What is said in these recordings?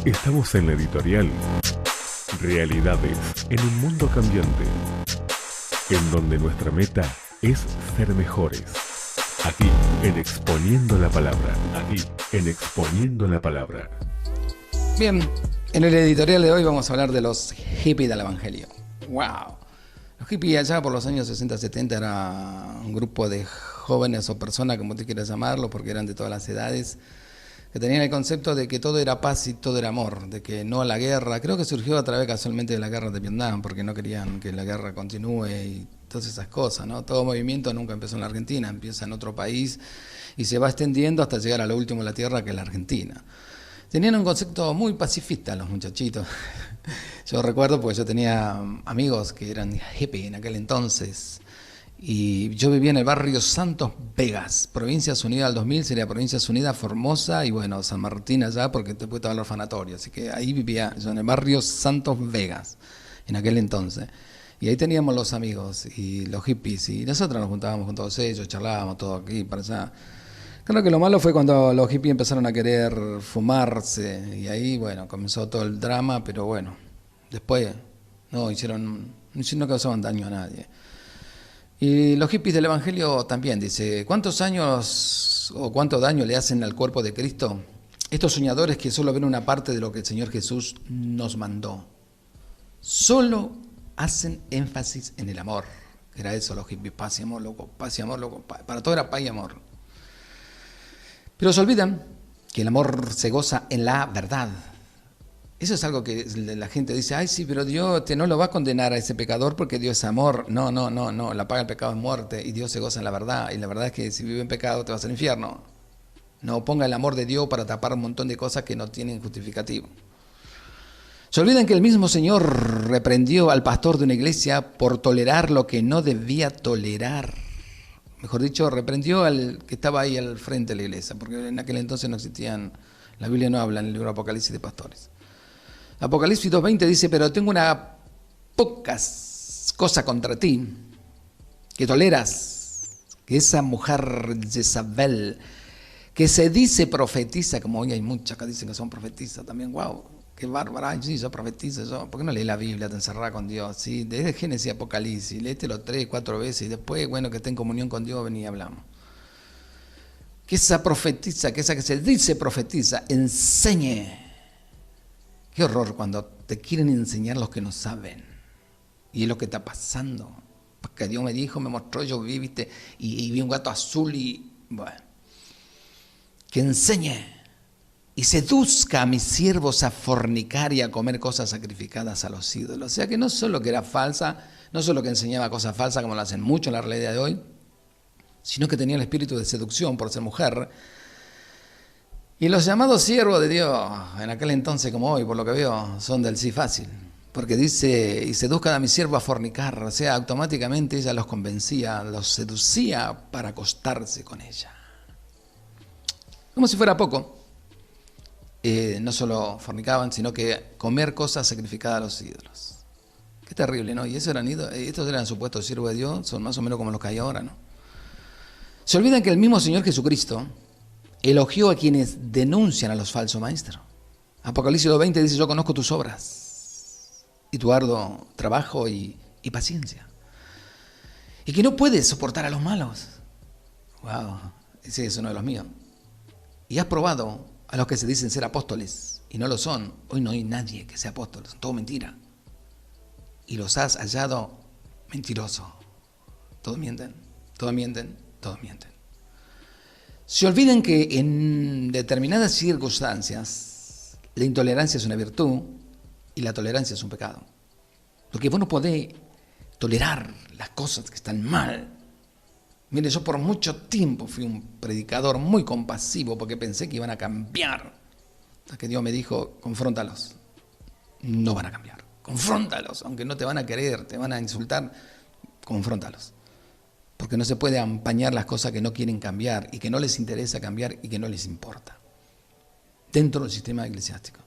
Estamos en la editorial Realidades en un mundo cambiante, en donde nuestra meta es ser mejores. Aquí, en Exponiendo la Palabra. Aquí, en Exponiendo la Palabra. Bien, en el editorial de hoy vamos a hablar de los hippies del Evangelio. ¡Wow! Los hippies allá por los años 60-70 era un grupo de jóvenes o personas, como tú quieras llamarlo, porque eran de todas las edades, que tenían el concepto de que todo era paz y todo era amor, de que no a la guerra. Creo que surgió a través casualmente de la guerra de Vietnam, porque no querían que la guerra continúe y todas esas cosas, ¿no? Todo movimiento nunca empezó en la Argentina, empieza en otro país y se va extendiendo hasta llegar a lo último de la tierra, que es la Argentina. Tenían un concepto muy pacifista los muchachitos. Yo recuerdo porque yo tenía amigos que eran hippies en aquel entonces. Y yo vivía en el barrio Santos Vegas, Provincias Unidas al 2000, sería Provincias Unidas, Formosa y bueno, San al allá, porque después estaba el orfanatorio. Así que ahí vivía yo en el barrio Santos Vegas, en aquel entonces. Y ahí teníamos los amigos y los hippies, y nosotros nos juntábamos con todos ellos, charlábamos todo aquí para allá. Creo que lo malo fue cuando los hippies empezaron a querer fumarse, y ahí, bueno, comenzó todo el drama, pero bueno, después no causaban daño a nadie. Y los hippies del Evangelio también, dice, ¿cuántos años o cuánto daño le hacen al cuerpo de Cristo estos soñadores que solo ven una parte de lo que el Señor Jesús nos mandó? Solo hacen énfasis en el amor. Era eso los hippies, paz y amor, loco, paz y amor, loco. Para todo era paz y amor. Pero se olvidan que el amor se goza en la verdad. Eso es algo que la gente dice, ay sí, pero Dios no lo va a condenar a ese pecador porque Dios es amor. No, la paga del pecado es muerte y Dios se goza en la verdad. Y la verdad es que si vive en pecado te vas al infierno. No ponga el amor de Dios para tapar un montón de cosas que no tienen justificativo. Se olvidan que el mismo Señor reprendió al pastor de una iglesia por tolerar lo que no debía tolerar. Mejor dicho, reprendió al que estaba ahí al frente de la iglesia, porque en aquel entonces no existían, la Biblia no habla en el libro Apocalipsis de pastores. Apocalipsis 2:20 dice, pero tengo una poca cosa contra ti, que toleras, que esa mujer Jezabel, que se dice profetiza, como hoy hay muchas que dicen que son profetizas también, wow, qué bárbara, ay, sí, yo profetizo, ¿por qué no lees la Biblia, te encerrás con Dios? ¿Sí? Desde Génesis y Apocalipsis, léetelo 3-4 veces y después, bueno, que esté en comunión con Dios, vení y hablamos. Que esa profetiza, que esa que se dice profetiza, enseñe. Qué horror cuando te quieren enseñar los que no saben. Y es lo que está pasando. Porque Dios me dijo, me mostró, yo vi, viste, y vi un gato azul y, bueno. Que enseñe y seduzca a mis siervos a fornicar y a comer cosas sacrificadas a los ídolos. O sea que no solo que era falsa, no solo que enseñaba cosas falsas como lo hacen mucho en la realidad de hoy, sino que tenía el espíritu de seducción por ser mujer. Y los llamados siervos de Dios, en aquel entonces como hoy, por lo que veo, son del sí fácil. Porque dice, y seduzcan a mi siervo a fornicar. O sea, automáticamente ella los convencía, los seducía para acostarse con ella. Como si fuera poco. No solo fornicaban, sino que comer cosas sacrificadas a los ídolos. Qué terrible, ¿no? Y estos eran supuestos siervos de Dios, son más o menos como los que hay ahora, ¿no? Se olvidan que el mismo Señor Jesucristo elogió a quienes denuncian a los falsos maestros. Apocalipsis 2:20 dice, yo conozco tus obras y tu arduo trabajo y paciencia. Y que no puedes soportar a los malos. Wow, ese es uno de los míos. Y has probado a los que se dicen ser apóstoles y no lo son. Hoy no hay nadie que sea apóstol, son todo mentira. Y los has hallado mentirosos. Todos mienten, todos mienten, todos mienten. Se olviden que en determinadas circunstancias la intolerancia es una virtud y la tolerancia es un pecado. Porque vos no podés tolerar las cosas que están mal. Mire, yo por mucho tiempo fui un predicador muy compasivo porque pensé que iban a cambiar. Hasta que Dios me dijo, confróntalos. No van a cambiar. Confróntalos, aunque no te van a querer, te van a insultar, confróntalos. Porque no se puede empañar las cosas que no quieren cambiar y que no les interesa cambiar y que no les importa. Dentro del sistema eclesiástico.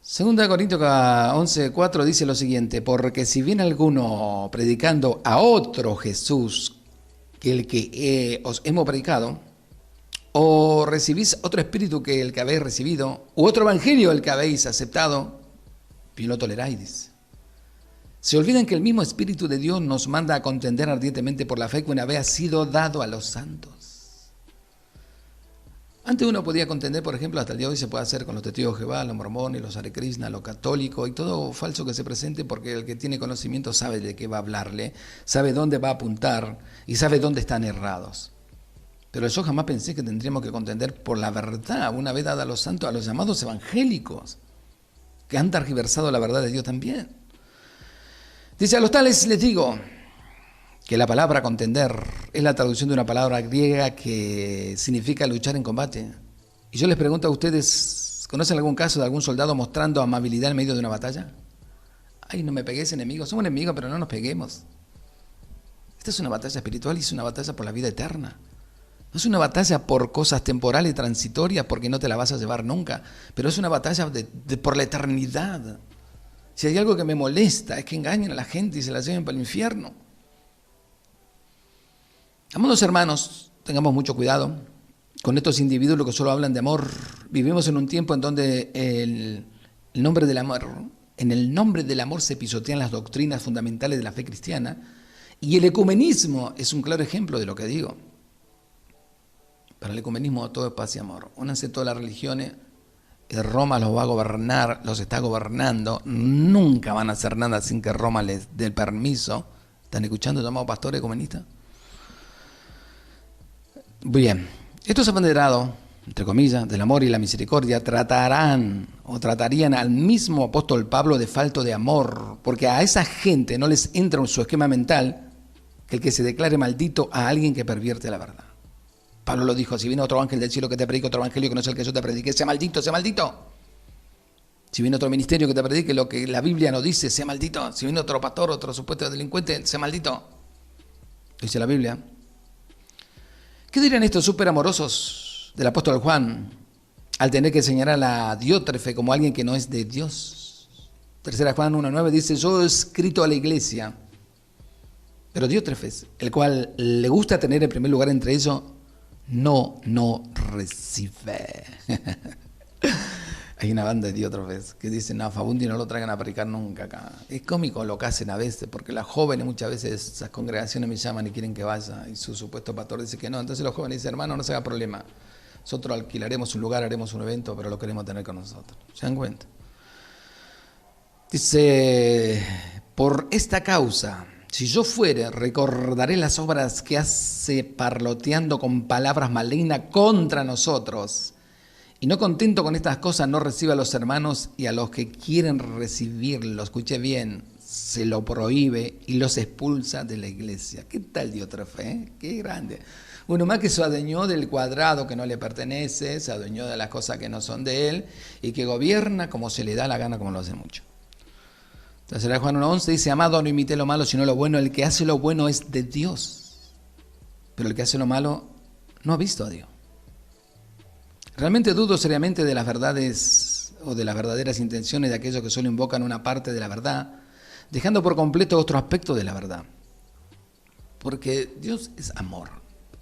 2 Corintios 11:4 dice lo siguiente, porque si viene alguno predicando a otro Jesús que el que os hemos predicado, ¿O recibís otro espíritu que el que habéis recibido? ¿U otro evangelio el que habéis aceptado? Y lo toleráis, dice. Se olvidan que el mismo Espíritu de Dios nos manda a contender ardientemente por la fe que una vez ha sido dado a los santos. Antes uno podía contender, por ejemplo, hasta el día de hoy se puede hacer con los testigos de Jehová, los mormones, los Hare Krishna, los católicos y todo falso que se presente, porque el que tiene conocimiento sabe de qué va a hablarle, sabe dónde va a apuntar y sabe dónde están errados. Pero yo jamás pensé que tendríamos que contender por la verdad, una vez dada a los santos, a los llamados evangélicos, que han tergiversado la verdad de Dios también. Dice, a los tales les digo que la palabra contender es la traducción de una palabra griega que significa luchar en combate. Y yo les pregunto a ustedes, ¿conocen algún caso de algún soldado mostrando amabilidad en medio de una batalla? Ay, no me pegues, enemigo. Somos enemigos, pero no nos peguemos. Esta es una batalla espiritual y es una batalla por la vida eterna. No es una batalla por cosas temporales y transitorias porque no te la vas a llevar nunca, pero es una batalla por la eternidad. Si hay algo que me molesta es que engañen a la gente y se la lleven para el infierno. Amados hermanos, tengamos mucho cuidado con estos individuos que solo hablan de amor. Vivimos en un tiempo en donde en el nombre del amor se pisotean las doctrinas fundamentales de la fe cristiana, y el ecumenismo es un claro ejemplo de lo que digo. Para el ecumenismo todo es paz y amor. Únanse todas las religiones, Roma los va a gobernar, los está gobernando, nunca van a hacer nada sin que Roma les dé el permiso. ¿Están escuchando, llamado pastor ecumenista? Bien, estos abanderados, entre comillas, del amor y la misericordia, tratarían al mismo apóstol Pablo de falto de amor, porque a esa gente no les entra en su esquema mental que el que se declare maldito a alguien que pervierte la verdad. Pablo lo dijo, si viene otro ángel del cielo que te predique otro evangelio que no es el que yo te predique, sea maldito, sea maldito. Si viene otro ministerio que te predique lo que la Biblia no dice, sea maldito. Si viene otro pastor, otro supuesto delincuente, sea maldito. Dice la Biblia. ¿Qué dirían estos súper amorosos del apóstol Juan al tener que señalar a Diótrefe como alguien que no es de Dios? 3 Juan 1:9 dice, yo he escrito a la iglesia, pero Diótrefe, el cual le gusta tener el primer lugar entre ellos, no recibe. Hay una banda de Diótrefes que dicen, no, Fabundi no lo traigan a predicar nunca acá. Es cómico lo que hacen a veces, porque las jóvenes muchas veces, esas congregaciones me llaman y quieren que vaya, y su supuesto pastor dice que no. Entonces los jóvenes dicen, hermano, no se haga problema, nosotros alquilaremos un lugar, haremos un evento, pero lo queremos tener con nosotros. ¿Se dan cuenta? Dice, por esta causa, si yo fuere, recordaré las obras que hace parloteando con palabras malignas contra nosotros. Y no contento con estas cosas, no recibe a los hermanos y a los que quieren recibirlo. Escuche bien, se lo prohíbe y los expulsa de la iglesia. ¿Qué tal Diótrefe? Qué grande. Uno más que se adueñó del cuadrado que no le pertenece, se adueñó de las cosas que no son de él y que gobierna como se le da la gana, como lo hace mucho. Entonces, Juan 1:11 dice, amado, no imite lo malo, sino lo bueno. El que hace lo bueno es de Dios, pero el que hace lo malo no ha visto a Dios. Realmente dudo seriamente de las verdades o de las verdaderas intenciones de aquellos que solo invocan una parte de la verdad, dejando por completo otro aspecto de la verdad. Porque Dios es amor.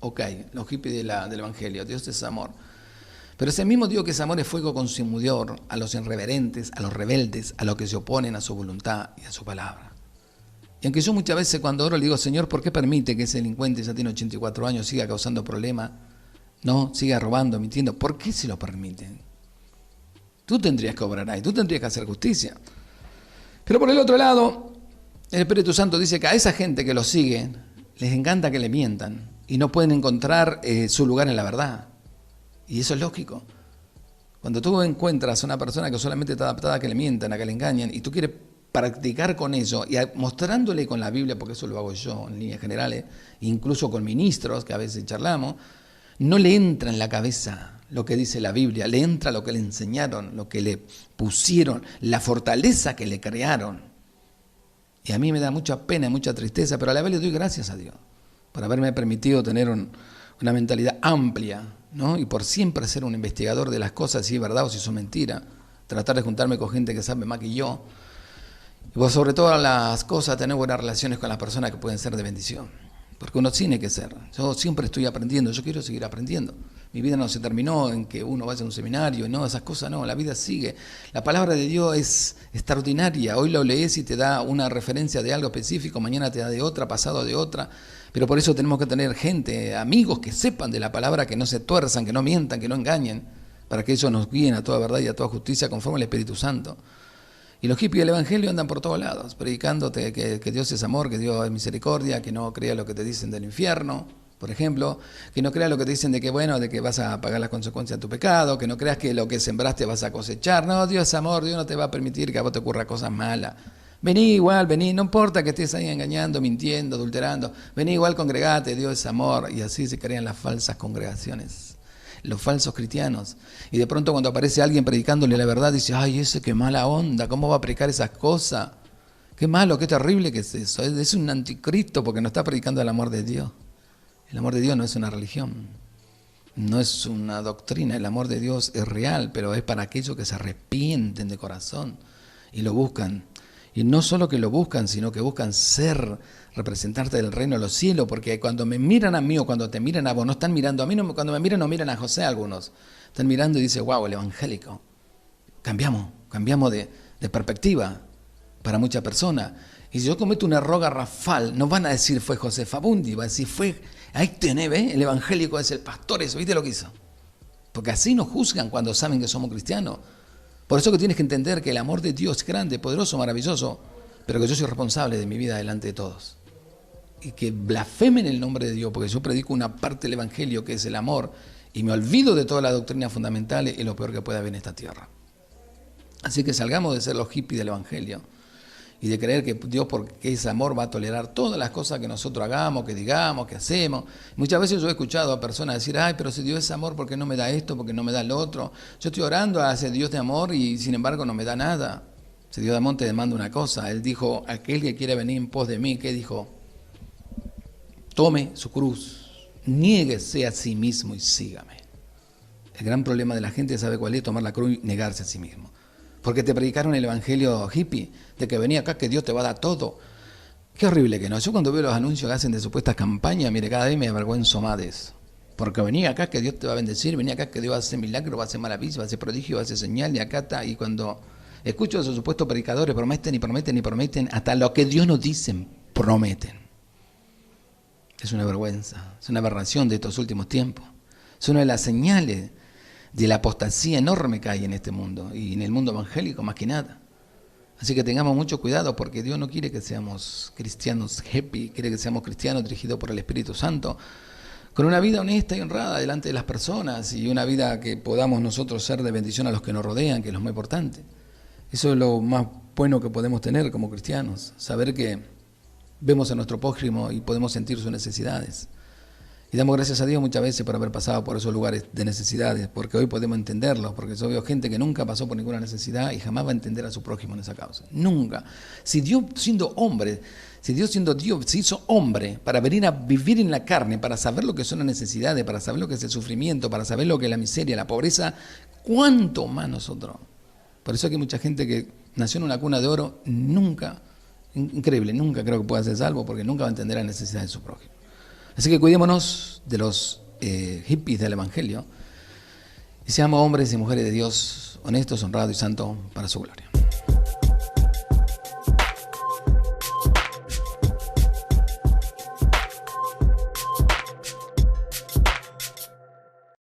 Ok, los hippies del Evangelio, Dios es amor. Pero ese mismo Dios que es amor es fuego consumidor a los irreverentes, a los rebeldes, a los que se oponen a su voluntad y a su palabra. Y aunque yo muchas veces cuando oro le digo, Señor, ¿por qué permite que ese delincuente ya tiene 84 años, siga causando problemas? No, siga robando, mintiendo. ¿Por qué se lo permiten? Tú tendrías que obrar ahí, tú tendrías que hacer justicia. Pero por el otro lado, el Espíritu Santo dice que a esa gente que lo sigue, les encanta que le mientan y no pueden encontrar su lugar en la verdad. Y eso es lógico. Cuando tú encuentras a una persona que solamente está adaptada a que le mientan, a que le engañen, y tú quieres practicar con eso, y mostrándole con la Biblia, porque eso lo hago yo en líneas generales, incluso con ministros que a veces charlamos, no le entra en la cabeza lo que dice la Biblia, le entra lo que le enseñaron, lo que le pusieron, la fortaleza que le crearon. Y a mí me da mucha pena y mucha tristeza, pero a la vez le doy gracias a Dios por haberme permitido tener una mentalidad amplia, ¿no? Y por siempre ser un investigador de las cosas, si es verdad o si son mentiras, tratar de juntarme con gente que sabe más que yo, y por sobre todas las cosas tener buenas relaciones con las personas que pueden ser de bendición, porque uno tiene que ser. Yo siempre estoy aprendiendo, yo quiero seguir aprendiendo, Mi vida no se terminó en que uno vaya a un seminario, no, esas cosas no, la vida sigue. La palabra de Dios es extraordinaria. Hoy lo lees y te da una referencia de algo específico, mañana te da de otra, pasado de otra. Pero por eso tenemos que tener gente, amigos que sepan de la palabra, que no se tuerzan, que no mientan, que no engañen, para que ellos nos guíen a toda verdad y a toda justicia conforme al Espíritu Santo. Y los hippies del Evangelio andan por todos lados, predicándote que Dios es amor, que Dios es misericordia, que no creas lo que te dicen del infierno, por ejemplo, que no creas lo que te dicen de que bueno, de que vas a pagar las consecuencias de tu pecado, que no creas que lo que sembraste vas a cosechar. No, Dios es amor, Dios no te va a permitir que a vos te ocurra cosas malas. Vení igual, vení, no importa que estés ahí engañando, mintiendo, adulterando, vení igual, congregate, Dios es amor. Y así se crean las falsas congregaciones, los falsos cristianos. Y de pronto cuando aparece alguien predicándole la verdad, dice, ay, ese qué mala onda, ¿cómo va a predicar esas cosas? Qué malo, qué terrible que es eso. Es un anticristo porque no está predicando el amor de Dios. El amor de Dios no es una religión, no es una doctrina. El amor de Dios es real, pero es para aquellos que se arrepienten de corazón y lo buscan. Y no solo que lo buscan, sino que buscan ser representante del reino de los cielos, porque cuando me miran a mí o cuando te miran a vos, no están mirando a mí, no, cuando me miran no miran a José algunos, están mirando y dicen, wow, el evangélico. Cambiamos de perspectiva para muchas personas. Y si yo cometo un error garrafal, no van a decir fue José Fabundi, va a decir fue, ahí tenés, ¿ves? El evangélico es el pastor, eso, ¿viste lo que hizo? Porque así nos juzgan cuando saben que somos cristianos. Por eso que tienes que entender que el amor de Dios es grande, poderoso, maravilloso, pero que yo soy responsable de mi vida delante de todos. Y que blasfemen el nombre de Dios, porque yo predico una parte del evangelio que es el amor, y me olvido de todas las doctrinas fundamentales, y lo peor que puede haber en esta tierra. Así que salgamos de ser los hippies del evangelio y de creer que Dios, porque es amor, va a tolerar todas las cosas que nosotros hagamos, que digamos, que hacemos. Muchas veces yo he escuchado a personas decir, ay, pero si Dios es amor, ¿por qué no me da esto? ¿Por qué no me da lo otro? Yo estoy orando a ese Dios de amor y sin embargo no me da nada. Ese Dios de amor te demanda una cosa. Él dijo, aquel que quiere venir en pos de mí, ¿qué dijo? Tome su cruz, niéguese a sí mismo y sígame. El gran problema de la gente, ¿sabe cuál es? Tomar la cruz y negarse a sí mismo. Porque te predicaron el evangelio hippie, de que venía acá que Dios te va a dar todo. Qué horrible que no. Yo cuando veo los anuncios que hacen de supuestas campañas, mire, cada vez me avergüenzo más de eso. Porque venía acá que Dios te va a bendecir, venía acá que Dios va a hacer milagros, va a hacer maravillas, va a hacer prodigio, va a hacer señal, y acá está. Y cuando escucho a esos supuestos predicadores, prometen y prometen y prometen, hasta lo que Dios nos dice, prometen. Es una vergüenza, es una aberración de estos últimos tiempos. Es una de las señales de la apostasía enorme que hay en este mundo y en el mundo evangélico más que nada. Así que tengamos mucho cuidado porque Dios no quiere que seamos cristianos happy, quiere que seamos cristianos dirigidos por el Espíritu Santo, con una vida honesta y honrada delante de las personas y una vida que podamos nosotros ser de bendición a los que nos rodean, que es lo más importante. Eso es lo más bueno que podemos tener como cristianos, saber que vemos a nuestro prójimo y podemos sentir sus necesidades. Y damos gracias a Dios muchas veces por haber pasado por esos lugares de necesidades, porque hoy podemos entenderlos, porque yo veo gente que nunca pasó por ninguna necesidad y jamás va a entender a su prójimo en esa causa. Nunca. Si Dios siendo hombre, si Dios siendo Dios se hizo hombre para venir a vivir en la carne, para saber lo que son las necesidades, para saber lo que es el sufrimiento, para saber lo que es la miseria, la pobreza, ¿cuánto más nosotros? Por eso hay mucha gente que nació en una cuna de oro, nunca, increíble, nunca creo que pueda ser salvo, porque nunca va a entender la necesidad de su prójimo. Así que cuidémonos de los hippies del evangelio y seamos hombres y mujeres de Dios honestos, honrados y santos para su gloria.